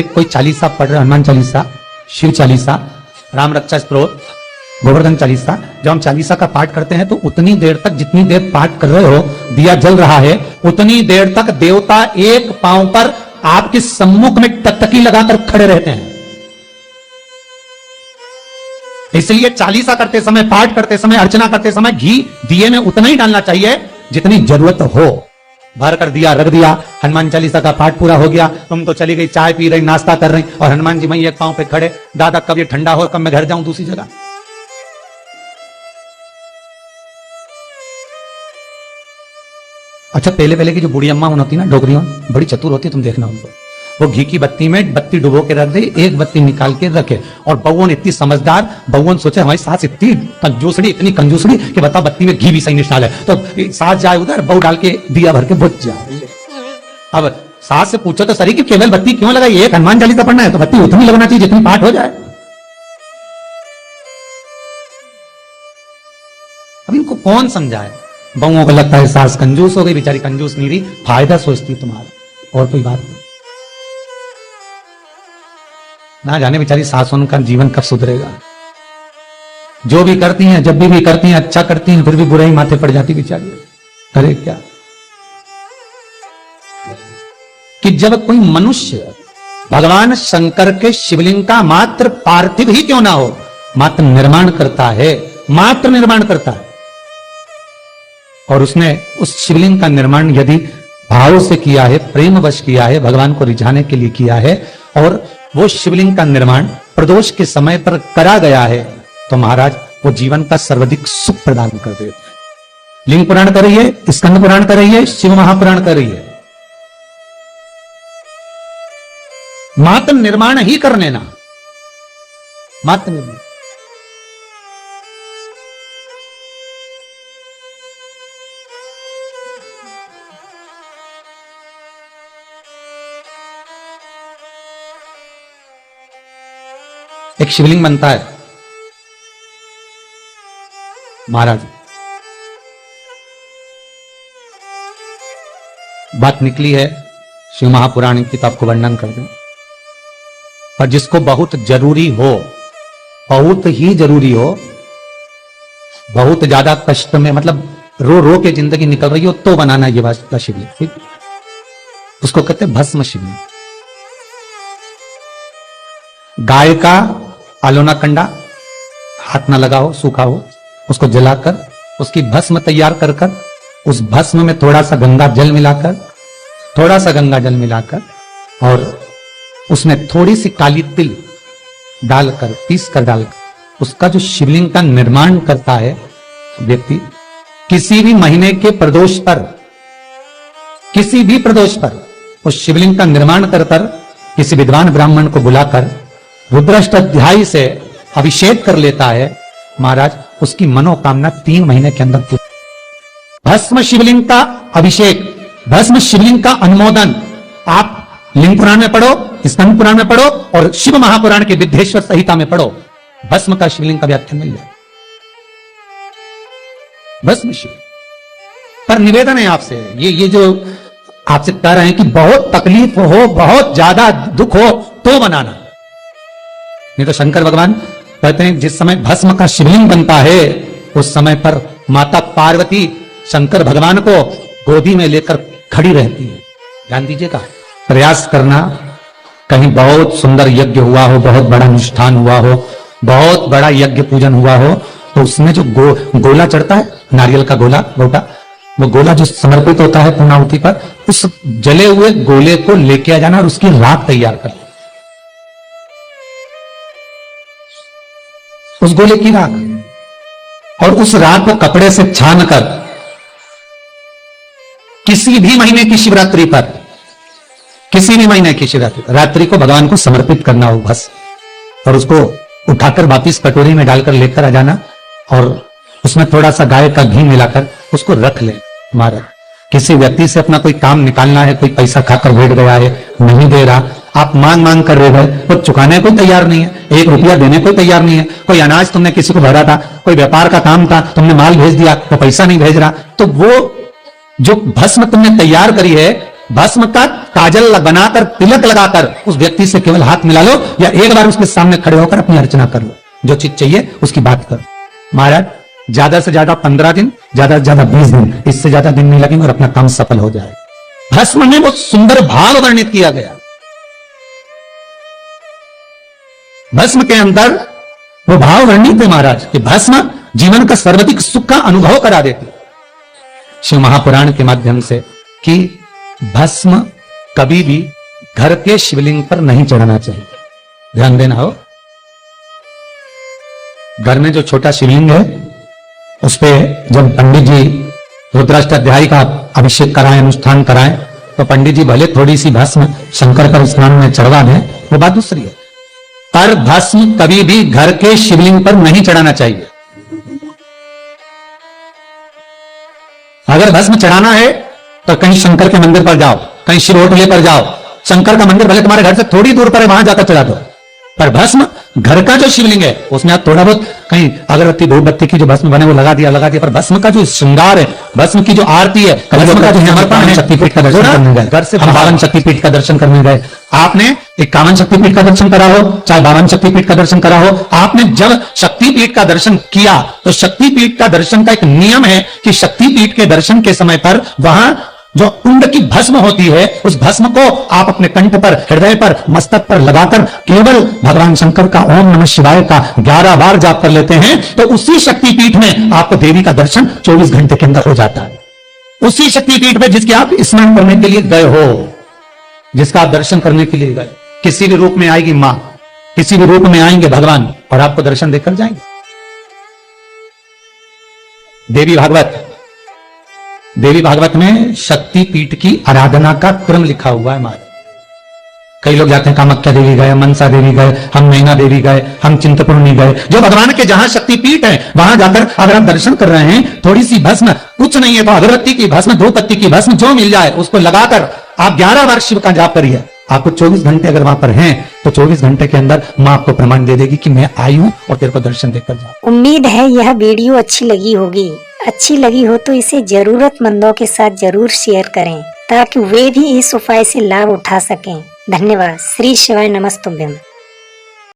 कोई चालीसा पढ़ रहे, हनुमान चालीसा, शिव चालीसा, राम रक्षा स्तोत्र, गोवर्धन चालीसा, जब हम चालीसा का पाठ करते हैं तो उतनी देर तक, जितनी देर पाठ कर रहे हो, दिया जल रहा है, उतनी देर तक देवता एक पांव पर आपके सम्मुख में टकटकी लगाकर खड़े रहते हैं। इसलिए चालीसा करते समय, पाठ करते समय, अर्चना करते समय घी दिए में उतना ही डालना चाहिए जितनी जरूरत हो। भर कर दिया, रख दिया, हनुमान चालीसा का पाठ पूरा हो गया, तुम तो चली गई चाय पी रही, नाश्ता कर रही, और हनुमान जी वहीं एक पांव पे खड़े, दादा कब ये ठंडा हो, कब मैं घर जाऊं दूसरी जगह। अच्छा, पहले पहले की जो बूढ़ी अम्मा होती ना, डोगरी बड़ी चतुर होती, तुम देखना उनको, वो घी की बत्ती में बत्ती डुबो के रख दे, एक बत्ती निकाल के रखे, और बउवन इतनी समझदार, बउवन सोचे हमारी सास इतनी कंजूसड़ी, इतनी कंजूसड़ी कि बता बत्ती में घी भी सही निकाल है, तो सास जाए उधर, बहू डाल के दिया भर के बुझ जाए। अब सास से पूछो तो सही कि केवल बत्ती क्यों लगाई, एक हनुमान चालीसा पढ़ना है तो बत्ती उतनी लगना चाहिए जितनी पाठ हो जाए। अब इनको कौन समझाए, बहुओं को लगता है सास कंजूस हो गई, बेचारी कंजूस नहीं रही, फायदा सोचती तुम्हारा, और कोई बात नहीं। ना जाने बेचारी सासों का जीवन कब सुधरेगा। जो भी करती हैं, जब भी करती हैं, अच्छा करती हैं, फिर भी बुराई माथे पड़ जाती बेचारी। करे क्या कि जब कोई मनुष्य भगवान शंकर के शिवलिंग का मात्र पार्थिव ही क्यों ना हो, मात्र निर्माण करता है, मात्र निर्माण करता है, और उसने उस शिवलिंग का निर्माण यदि भाव से किया है, प्रेमवश किया है, भगवान को रिझाने के लिए किया है, और वो शिवलिंग का निर्माण प्रदोष के समय पर करा गया है, तो महाराज वो जीवन का सर्वाधिक सुख प्रदान कर देते हैं। लिंग पुराण कर रही है, स्कंद पुराण कर रही है, शिव महापुराण कर रही है। मात्र निर्माण ही कर लेना, मात्र निर्माण। एक शिवलिंग बनता है महाराज, बात निकली है शिव महापुराण की, तो आपको वर्णन कर दें, पर जिसको बहुत जरूरी हो, बहुत ही जरूरी हो, बहुत ज्यादा कष्ट में, मतलब रो रो के जिंदगी निकल रही हो, तो बनाना ये वाला शिवलिंग, ठीक, उसको कहते हैं भस्म शिवलिंग। गाय का आलोना कंडा, हाथ ना लगा हो, सूखा हो, उसको जलाकर उसकी भस्म तैयार कर कर, उस भस्म में थोड़ा सा गंगा जल मिलाकर, थोड़ा सा गंगा जल मिलाकर, और उसमें थोड़ी सी काली तिल डालकर, पीस कर डालकर, उसका जो शिवलिंग का निर्माण करता है व्यक्ति, किसी भी महीने के प्रदोष पर, किसी भी प्रदोष पर उस शिवलिंग का निर्माण कर कर किसी विद्वान ब्राह्मण को बुलाकर रुद्राष्टाध्याय से अभिषेक कर लेता है, महाराज उसकी मनोकामना 3 महीने के अंदर पूरी। भस्म शिवलिंग का अभिषेक, भस्म शिवलिंग का अनुमोदन आप लिंग पुराण में पढ़ो, स्कंद पुराण में पढ़ो, और शिव महापुराण के विद्येश्वर संहिता में पढ़ो, भस्म का शिवलिंग का व्याख्यान मिल जाए। भस्म शिवलिंग पर निवेदन है आपसे, ये जो आपसे कह रहे हैं कि बहुत तकलीफ हो, बहुत ज्यादा दुख हो तो बनाना, नहीं तो शंकर भगवान कहते हैं जिस समय भस्म का शिवलिंग बनता है, उस समय पर माता पार्वती शंकर भगवान को गोदी में लेकर खड़ी रहती है। ध्यान दीजिएगा, प्रयास करना, कहीं बहुत सुंदर यज्ञ हुआ हो, बहुत बड़ा अनुष्ठान हुआ हो, बहुत बड़ा यज्ञ पूजन हुआ हो, तो उसमें जो गोला चढ़ता है, नारियल का गोला, गोटा, वो गोला जो समर्पित होता है पूर्णाहुति पर, उस जले हुए गोले को लेके आ जाना और उसकी राख तैयार करना, उस गोले की राख, और उस राख को कपड़े से छान कर किसी भी महीने की शिवरात्रि पर, किसी भी महीने की शिवरात्रि रात्रि को भगवान को समर्पित करना हो बस, और उसको उठाकर वापिस कटोरी में डालकर लेकर आ जाना, और उसमें थोड़ा सा गाय का घी मिलाकर उसको रख ले। महाराज किसी व्यक्ति से अपना कोई काम निकालना है, कोई पैसा खाकर बैठ गया है, नहीं दे रहा, आप मांग मांग कर रहे गए, वो चुकाने को तैयार नहीं है, 1 रुपया देने को तैयार नहीं है, कोई अनाज तुमने किसी को भरा था, कोई व्यापार का काम था, तुमने माल भेज दिया, वो पैसा नहीं भेज रहा, तो वो जो भस्म तुमने तैयार करी है भस्म का काजल बनाकर तिलक लगाकर उस व्यक्ति से केवल हाथ मिला लो या एक बार उसके सामने खड़े होकर अपनी अर्चना कर लो, जो चीज चाहिए उसकी बात करो। महाराज ज्यादा से ज्यादा 15 दिन, ज्यादा से ज्यादा 20 दिन, इससे ज्यादा दिन नहीं लगेंगे और अपना काम सफल हो जाए। भस्म में बहुत सुंदर भाव वर्णित किया गया। भस्म के अंदर वो भाव वर्णित है महाराज कि भस्म जीवन का सर्वाधिक सुख का अनुभव करा देती। शिव महापुराण के माध्यम से कि भस्म कभी भी घर के शिवलिंग पर नहीं चढ़ाना चाहिए। ध्यान देना हो, घर में जो छोटा शिवलिंग है उस पे जब पंडित जी रुद्राष्टाध्यायी का अभिषेक कराएं, अनुष्ठान कराएं, तो पंडित जी भले थोड़ी सी भस्म शंकर पर स्नान में चढ़वा दें, वो बात दूसरी है, पर भस्म कभी भी घर के शिवलिंग पर नहीं चढ़ाना चाहिए। अगर भस्म चढ़ाना है तो कहीं शंकर के मंदिर पर जाओ, कहीं शिव होटले पर जाओ, शंकर का मंदिर भले तुम्हारे घर से थोड़ी दूर पर है, वहां जाकर चढ़ा दो। पर भस्म घर का जो शिवलिंग है उसमें आप थोड़ा बहुत कहीं अगरबत्ती धूपबत्ती की जो भस्म बने वो लगा दिया, पर भस्म का जो श्रृंगार है, भस्म की जो आरती है, भस्म का जो समर्पण है, शक्तिपीठ का दर्शन करने गए, घर से 52 शक्तिपीठ का दर्शन करने गए, आपने 51 शक्तिपीठ का दर्शन करा हो चाहे 52 शक्तिपीठ का दर्शन करा हो, आपने जब शक्तिपीठ का दर्शन किया तो शक्तिपीठ का दर्शन का एक नियम है कि शक्तिपीठ के दर्शन के समय पर वहां जो कुंड की भस्म होती है उस भस्म को आप अपने कंठ पर, हृदय पर, मस्तक पर लगाकर केवल भगवान शंकर का ओम नमः शिवाय का 11 बार जाप कर लेते हैं तो उसी शक्तिपीठ में आपको देवी का दर्शन 24 घंटे के अंदर हो जाता है। उसी शक्तिपीठ में जिसके आप स्नान करने के लिए गए हो, जिसका आप दर्शन करने के लिए गए, किसी भी रूप में आएगी मां, किसी भी रूप में आएंगे भगवान और आपको दर्शन देकर जाएंगे। देवी भागवत में शक्ति पीठ की आराधना का क्रम लिखा हुआ है महाराज। कई लोग जाते हैं कामाख्या देवी गए, मनसा देवी गए, हम नैना देवी गए, हम चिंतपूर्णी गए, जो भगवान के जहां शक्ति पीठ है वहां जाकर अगर आप दर्शन कर रहे हैं, थोड़ी सी भस्म, कुछ नहीं है तो अगरबत्ती की भस्म, धूपबत्ती की भस्म जो मिल जाए उसको लगाकर आप 11 बार शिव का जाप करिए। आपको 24 घंटे अगर वहां पर हैं तो 24 घंटे के अंदर मां आपको प्रमाण दे देगी कि मैं आई हूं और तेरे को दर्शन देकर जाऊं। उम्मीद है यह वीडियो अच्छी लगी होगी। अच्छी लगी हो तो इसे जरूरतमंदों के साथ जरूर शेयर करें ताकि वे भी इस उपाय से लाभ उठा सकें। धन्यवाद। श्री शिवाय नमस्तुभ्यम।